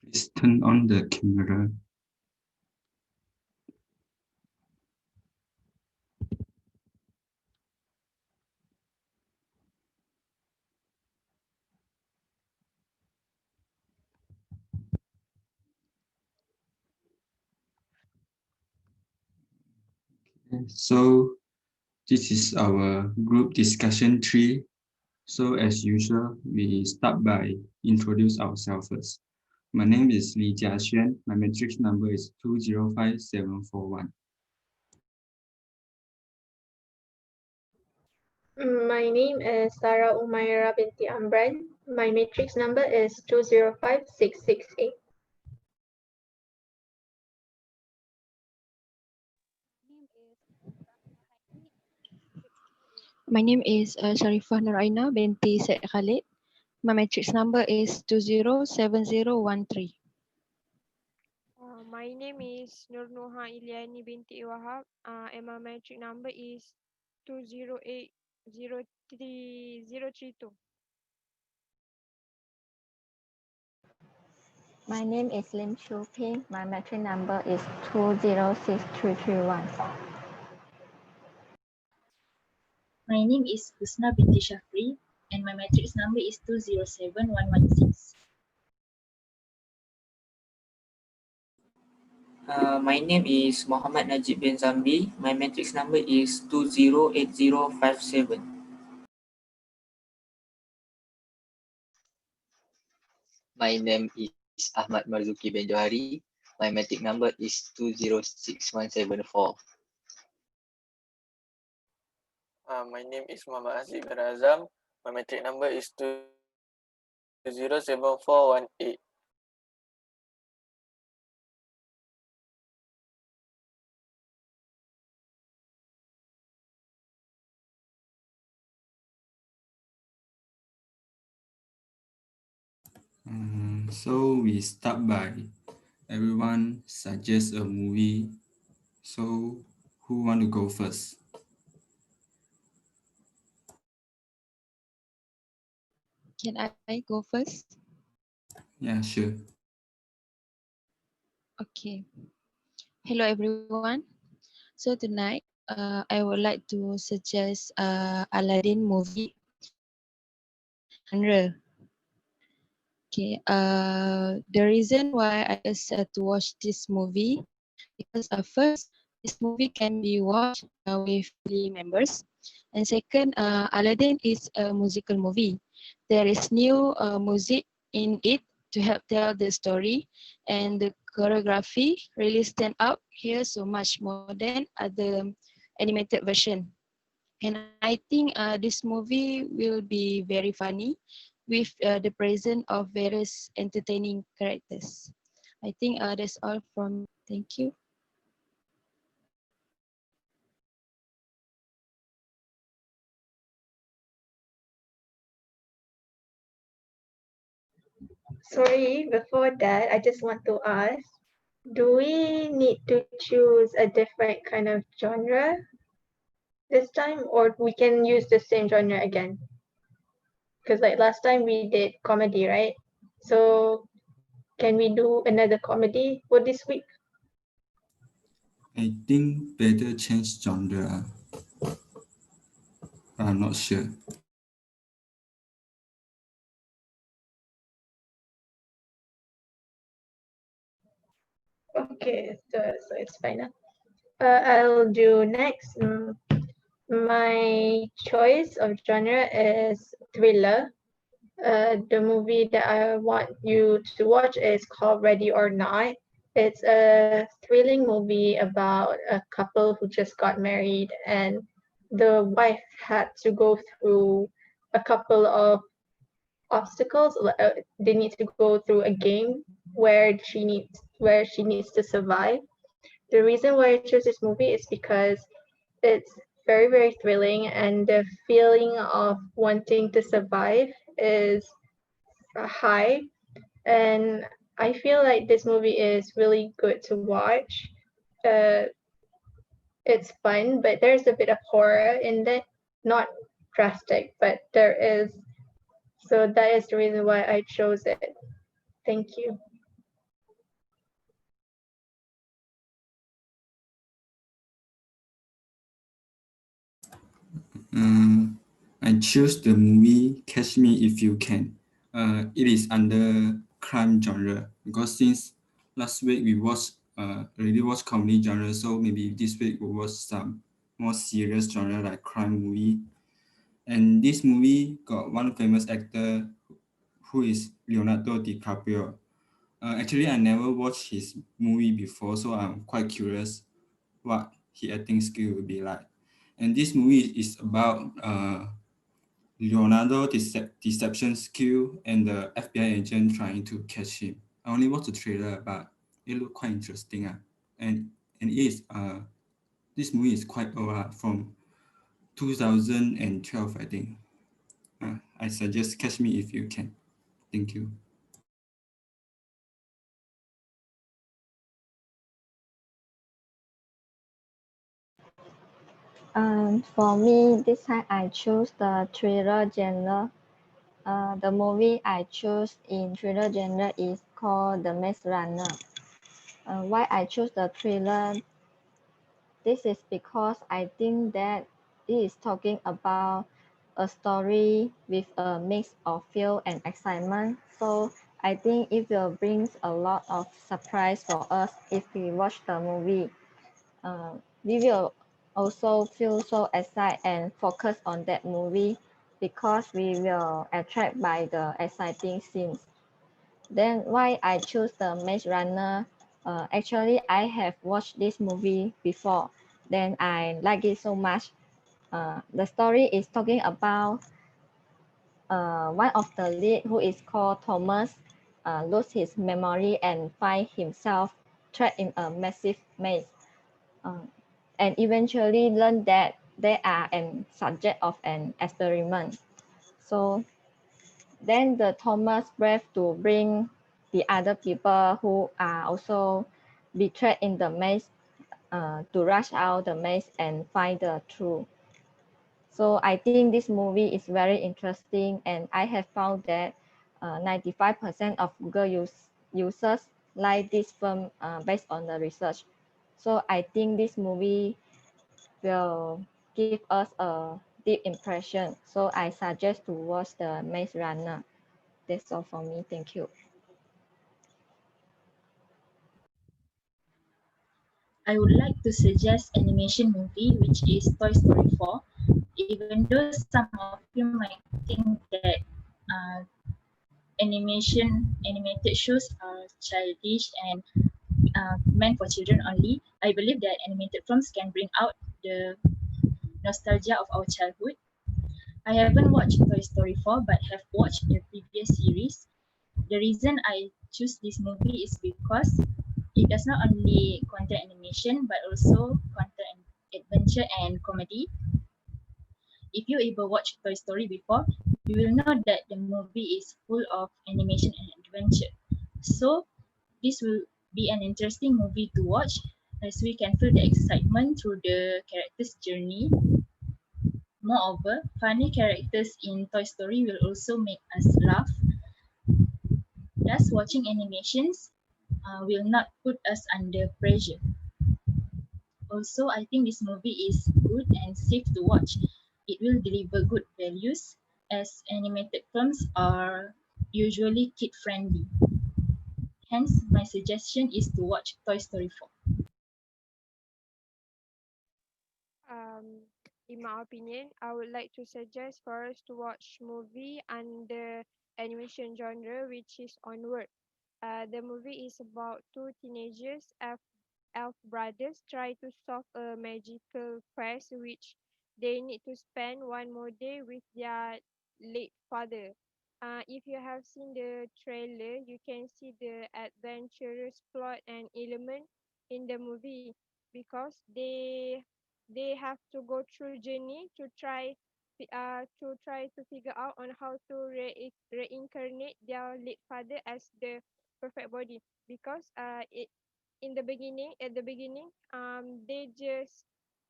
Please turn on the camera. So this is our group discussion 3. So as usual, we start by introduce ourselves first. My name is Li Jiaxuan. My matrix number is 205741. My name is Sarah Umaira binti Amran. My matrix number is 205668. My name is Sharifah Nuraina binti Said Khalid. My matrix number is 207013. My name is Nur Noha Iliani binti Wahab, and my matric number is 2080332. My name is Lim Shu Ping. My matric number is 206331. My name is Husna binti Shafri, and my matrix number is 207116. My name is Muhammad Najib bin Zambi. My matrix number is 208057. My name is Ahmad Marzuki bin Johari. My matric number is 206174. My name is Muhammad Aziz bin Azam. My matric number is 207418. So we start by everyone suggest a movie. So who want to go first? Can I go first? Yeah, sure. Okay. Hello everyone. So tonight, I would like to suggest Aladdin movie genre. Okay. The reason why I just to watch this movie because first this movie can be watched with family members, and second, Aladdin is a musical movie. There is new music in it to help tell the story, and the choreography really stand out here so much more than other animated version. And I think this movie will be very funny with the presence of various entertaining characters. I think that's all from me. Thank you. Sorry, before that, I just want to ask, do we need to choose a different kind of genre this time, or we can use the same genre again? Because like last time we did comedy, right? So can we do another comedy for this week? I think better change genre. I'm not sure. Okay, so it's fine now. I'll do next. My choice of genre is thriller. The movie that I want you to watch is called Ready or Not. It's a thrilling movie about a couple who just got married, and the wife had to go through a couple of obstacles. They need to go through a game where she needs to survive. The reason why I chose this movie is because it's very, very thrilling, and the feeling of wanting to survive is high. And I feel like this movie is really good to watch. Uh, it's fun, but there's a bit of horror in it. Not drastic, but there is. So that is the reason why I chose it. Thank you. I choose the movie Catch Me If You Can. It is under crime genre because since last week we already watched comedy genre, so maybe this week we'll watch some more serious genre like crime movie. And this movie got one famous actor who is Leonardo DiCaprio. Actually, I never watched his movie before, so I'm quite curious what his acting skill will be like. And this movie is about Leonardo deception skill and the FBI agent trying to catch him. I only watched the trailer, but it looked quite interesting. And it is this movie is quite old from 2012, I think. I suggest Catch Me If You Can. Thank you. For me, this time I choose the thriller genre. The movie I choose in thriller genre is called The Maze Runner. Why I choose the thriller? This is because I think that it is talking about a story with a mix of fear and excitement. So I think it will bring a lot of surprise for us if we watch the movie. We will also feel so excited and focus on that movie because we will attract by the exciting scenes. Then why I choose the Maze Runner? Actually, I have watched this movie before. Then I like it so much. The story is talking about one of the lead who is called Thomas lose his memory and find himself trapped in a massive maze, uh, and eventually learn that they are an subject of an experiment. So then the Thomas brave to bring the other people who are also betrayed in the maze to rush out the maze and find the truth. So I think this movie is very interesting, and I have found that 95% of Google users like this film based on the research. So I think this movie will give us a deep impression. So I suggest to watch the Maze Runner. That's all for me. Thank you. I would like to suggest animation movie which is Toy Story 4. Even though some of you might think that uh, animated shows are childish and meant for children only, I believe that animated films can bring out the nostalgia of our childhood. I haven't watched Toy Story 4 but have watched the previous series. The reason I choose this movie is because it does not only contain animation but also contain adventure and comedy. If you ever watched Toy Story before, you will know that the movie is full of animation and adventure. So this will be an interesting movie to watch as we can feel the excitement through the character's journey. Moreover, funny characters in Toy Story will also make us laugh. Thus, watching animations will not put us under pressure. Also, I think this movie is good and safe to watch. It will deliver good values as animated films are usually kid friendly. Hence, my suggestion is to watch Toy Story 4. Um, in my opinion, I would like to suggest for us to watch movie under animation genre, which is Onward. The movie is about two teenagers, elf brothers, try to solve a magical quest which they need to spend one more day with their late father. If you have seen the trailer, you can see the adventurous plot and element in the movie because they have to go through journey to try to figure out on how to reincarnate their late father as the perfect body because in the beginning at the beginning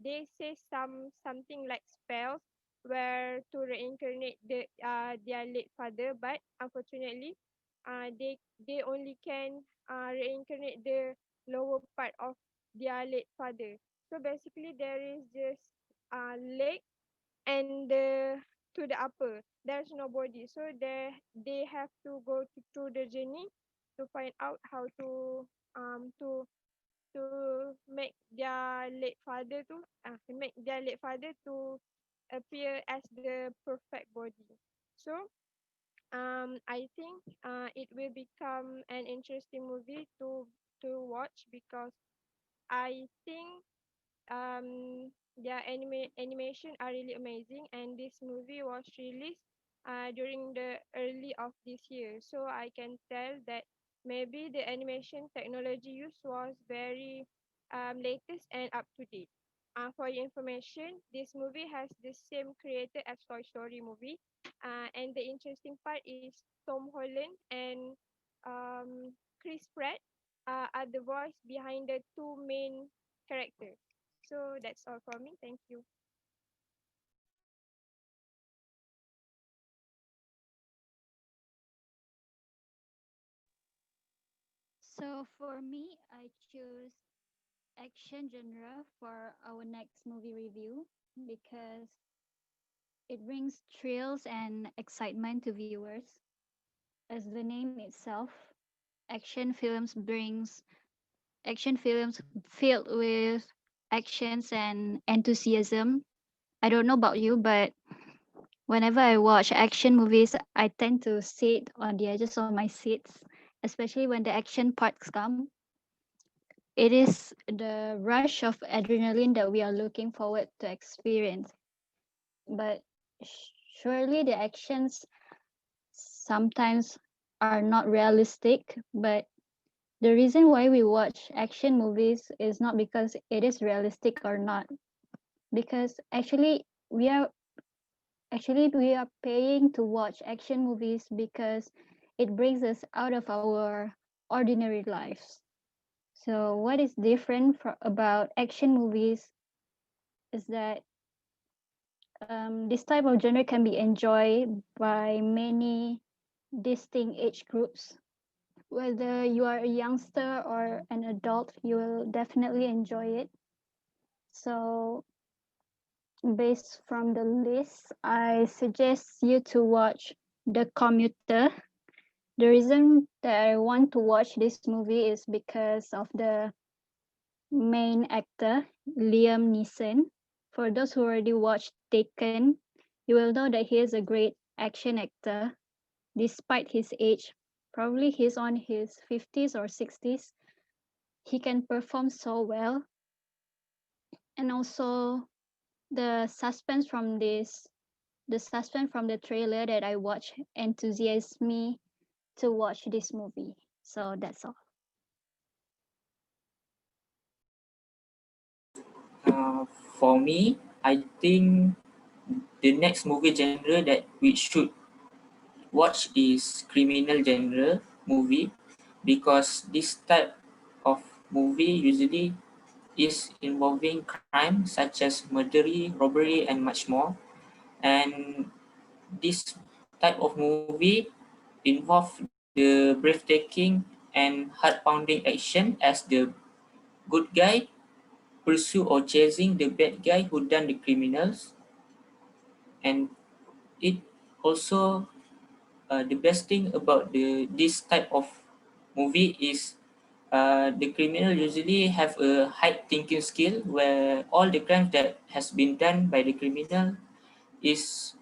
they say something like spells where to reincarnate their late father, but unfortunately they only can reincarnate the lower part of their late father. So basically there is just leg and to the upper. There's nobody, so they have to go through the journey to find out how um to make their late father to appear as the perfect body. So I think it will become an interesting movie to watch because I think their animation are really amazing, and this movie was released during the early of this year, so I can tell that maybe the animation technology used was very latest and up to date. For your information, this movie has the same creator as Toy Story movie, and the interesting part is Tom Holland and Chris Pratt are the voice behind the two main characters. So that's all for me. Thank you. So for me, I choose action genre for our next movie review because it brings thrills and excitement to viewers. As the name itself, action films filled with actions and enthusiasm. I don't know about you, but whenever I watch action movies, I tend to sit on the edges of my seats, especially when the action parts come. It is the rush of adrenaline that we are looking forward to experience. But surely the actions sometimes are not realistic. But the reason why we watch action movies is not because it is realistic or not. Because we are paying to watch action movies because it brings us out of our ordinary lives. So what is different about action movies is that this type of genre can be enjoyed by many distinct age groups. Whether you are a youngster or an adult, you will definitely enjoy it. So, based from the list, I suggest you to watch The Commuter. The reason that I want to watch this movie is because of the main actor, Liam Neeson. For those who already watched Taken, you will know that he is a great action actor despite his age. Probably he's on his 50s or 60s. He can perform so well. And also the suspense from the trailer that I watched enthusiasms me to watch this movie. So that's all. For me, I think the next movie genre that we should watch is criminal genre movie because this type of movie usually is involving crime such as murder, robbery, and much more. And this type of movie involve the breathtaking and heart-pounding action as the good guy pursue or chasing the bad guy who done the criminals. And it also the best thing about this type of movie is the criminal usually have a high thinking skill where all the crimes that has been done by the criminal is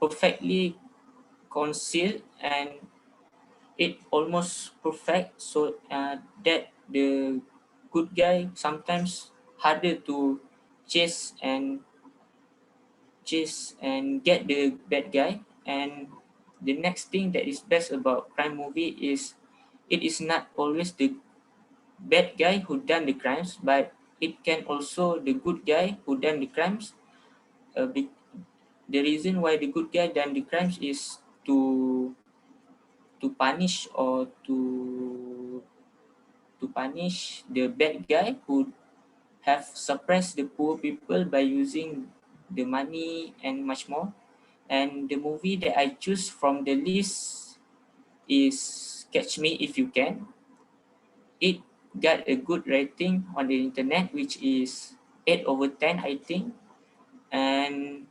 perfectly concealed and it almost perfect so that the good guy sometimes harder to chase and get the bad guy. And the next thing that is best about crime movie is it is not always the bad guy who done the crimes, but it can also the good guy who done the crimes. The reason why the good guy done the crimes is to punish or to punish the bad guy who have suppressed the poor people by using the money and much more. And the movie that I choose from the list is Catch Me If You Can. It got a good rating on the internet, which is 8 over 10, I think. And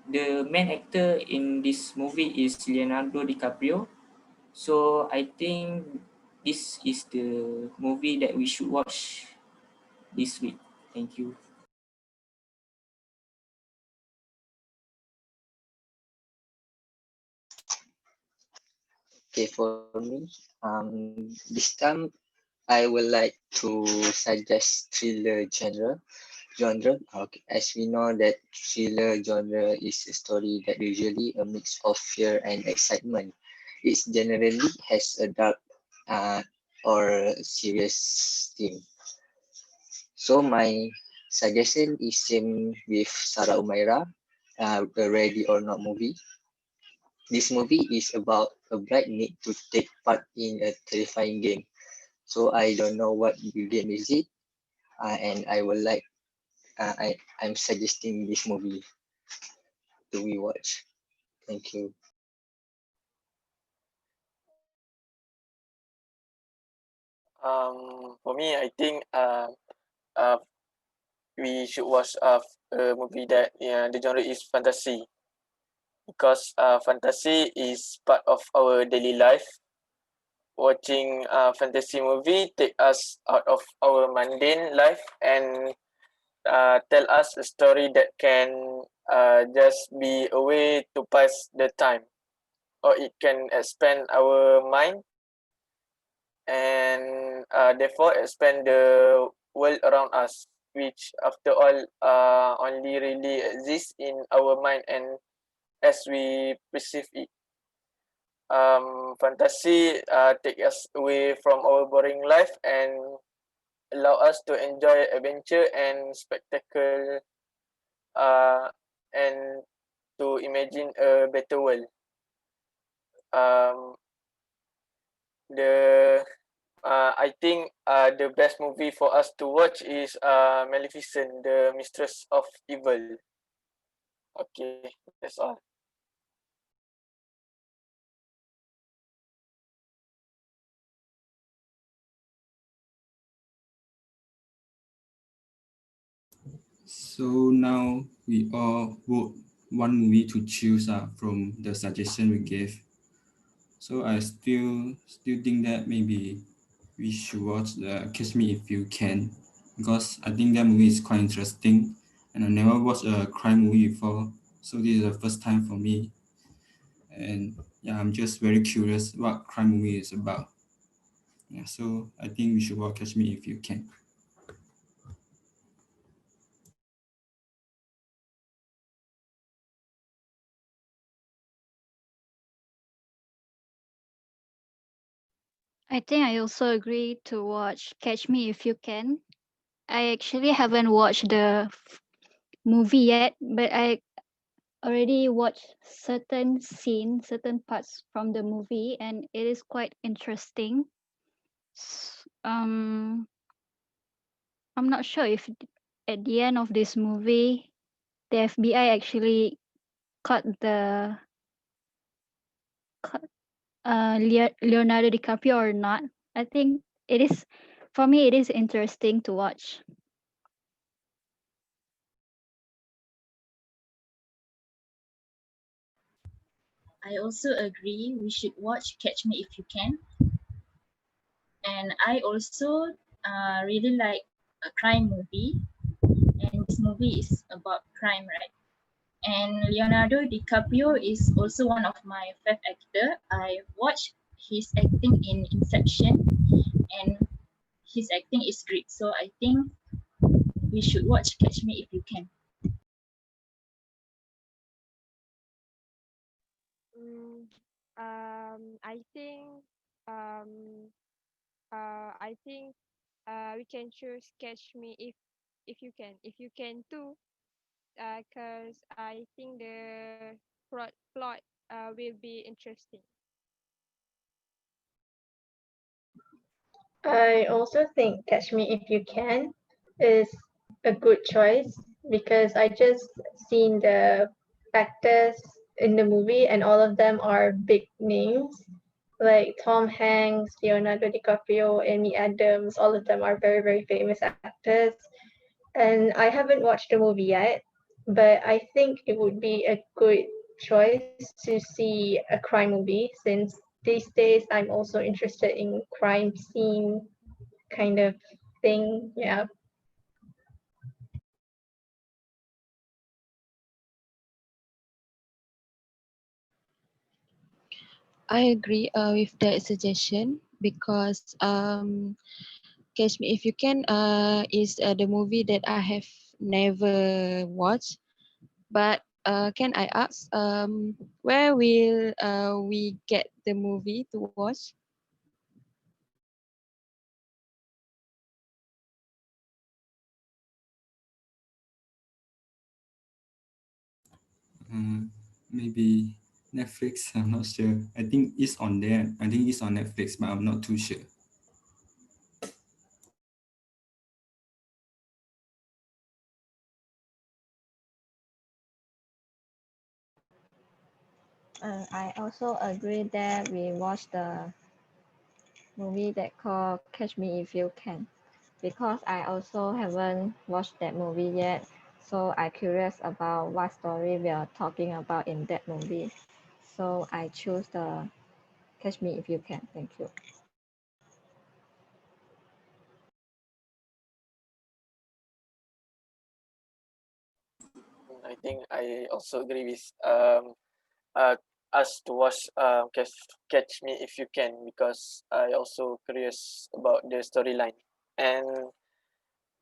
the main actor in this movie is Leonardo DiCaprio. So I think this is the movie that we should watch this week. Thank you. Okay, for me, this time I would like to suggest thriller genre. Okay, as we know that thriller genre is a story that usually a mix of fear and excitement. It generally has a dark or serious theme. So my suggestion is same with Sarah Umaira, the Ready or Not movie. This movie is about a bride need to take part in a terrifying game. So I don't know what the game is it, and I would like I'm suggesting this movie to be watched. Thank you. For me, I think uh, we should watch a movie that the genre is fantasy, because fantasy is part of our daily life. Watching a fantasy movie take us out of our mundane life and tell us a story that can just be a way to pass the time, or it can expand our mind and therefore expand the world around us, which after all only really exists in our mind and as we perceive it. Fantasy take us away from our boring life and allow us to enjoy adventure and spectacle, and to imagine a better world. Um, the I think the best movie for us to watch is Maleficent, the Mistress of Evil. Okay, that's all. So now we all vote one movie to choose from the suggestion we gave. So I still think that maybe we should watch the Catch Me If You Can, because I think that movie is quite interesting and I never watched a crime movie before. So this is the first time for me. And yeah, I'm just very curious what crime movie is about. Yeah, so I think we should watch Catch Me If You Can. I think I also agree to watch Catch Me If You Can. I actually haven't watched the movie yet, but I already watched certain scenes, certain parts from the movie, and it is quite interesting. I'm not sure if at the end of this movie, the FBI actually caught the caught, Leonardo DiCaprio or not. I think it is, for me, it is interesting to watch. I also agree we should watch Catch Me If You Can. And I also really like a crime movie. And this movie is about crime, right? And Leonardo DiCaprio is also one of my favorite actor. I watched his acting in Inception, and his acting is great. So I think we should watch Catch Me If You Can. Mm, I think um I think we can choose Catch Me if you can. If you can too, because I think the plot will be interesting. I also think Catch Me If You Can is a good choice because I just seen the actors in the movie and all of them are big names like Tom Hanks, Leonardo DiCaprio, Amy Adams. All of them are very, very famous actors. And I haven't watched the movie yet, but I think it would be a good choice to see a crime movie since these days I'm also interested in crime scene kind of thing. Yeah. I agree with that suggestion because Catch Me If You Can is the movie that I have never watched. But can I ask where will we get the movie to watch? Maybe Netflix. I'm not sure. I think it's on there. I think it's on Netflix, but I'm not too sure. I also agree that we watch the movie that called Catch Me If You Can because I also haven't watched that movie yet. So I'm curious about what story we are talking about in that movie. So I choose the Catch Me If You Can. Thank you. I think I also agree with us to watch Catch Me If You Can because I also curious about the storyline and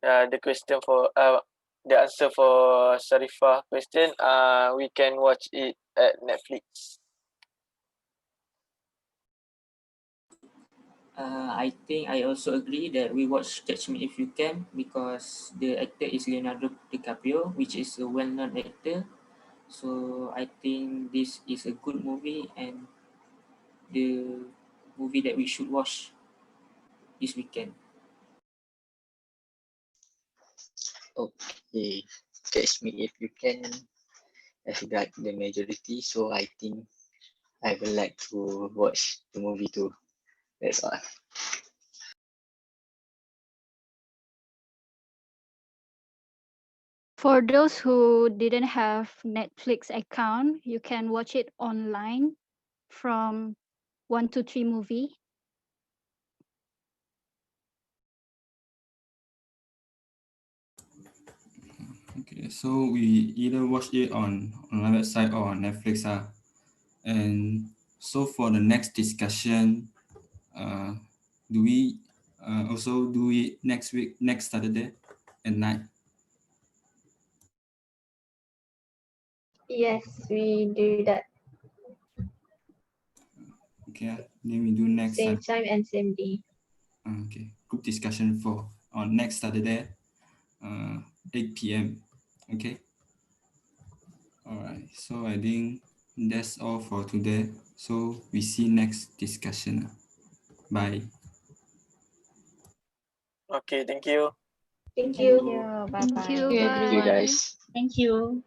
the question for the answer for Sharifah question we can watch it at Netflix. I think I also agree that we watch Catch Me If You Can because the actor is Leonardo DiCaprio, which is a well-known actor. So I think this is a good movie and the movie that we should watch this weekend. Okay, Catch Me If You Can have got the majority, so I think I would like to watch the movie too. That's all. For those who didn't have Netflix account, you can watch it online from 123 movie. Okay, so we either watch it on our website or on Netflix. And so for the next discussion, uh, do we also do it next week, next Saturday at night? Yes, we do that. Okay, then we do next Same Saturday. time and same day. Okay, group discussion for on next Saturday, 8 p.m. Okay. All right. So I think that's all for today. So we see next discussion. Bye. Okay, thank you. Thank Thank you. you. Bye Thank bye. you. Thank you, Thank you Bye. everyone. guys. Thank you.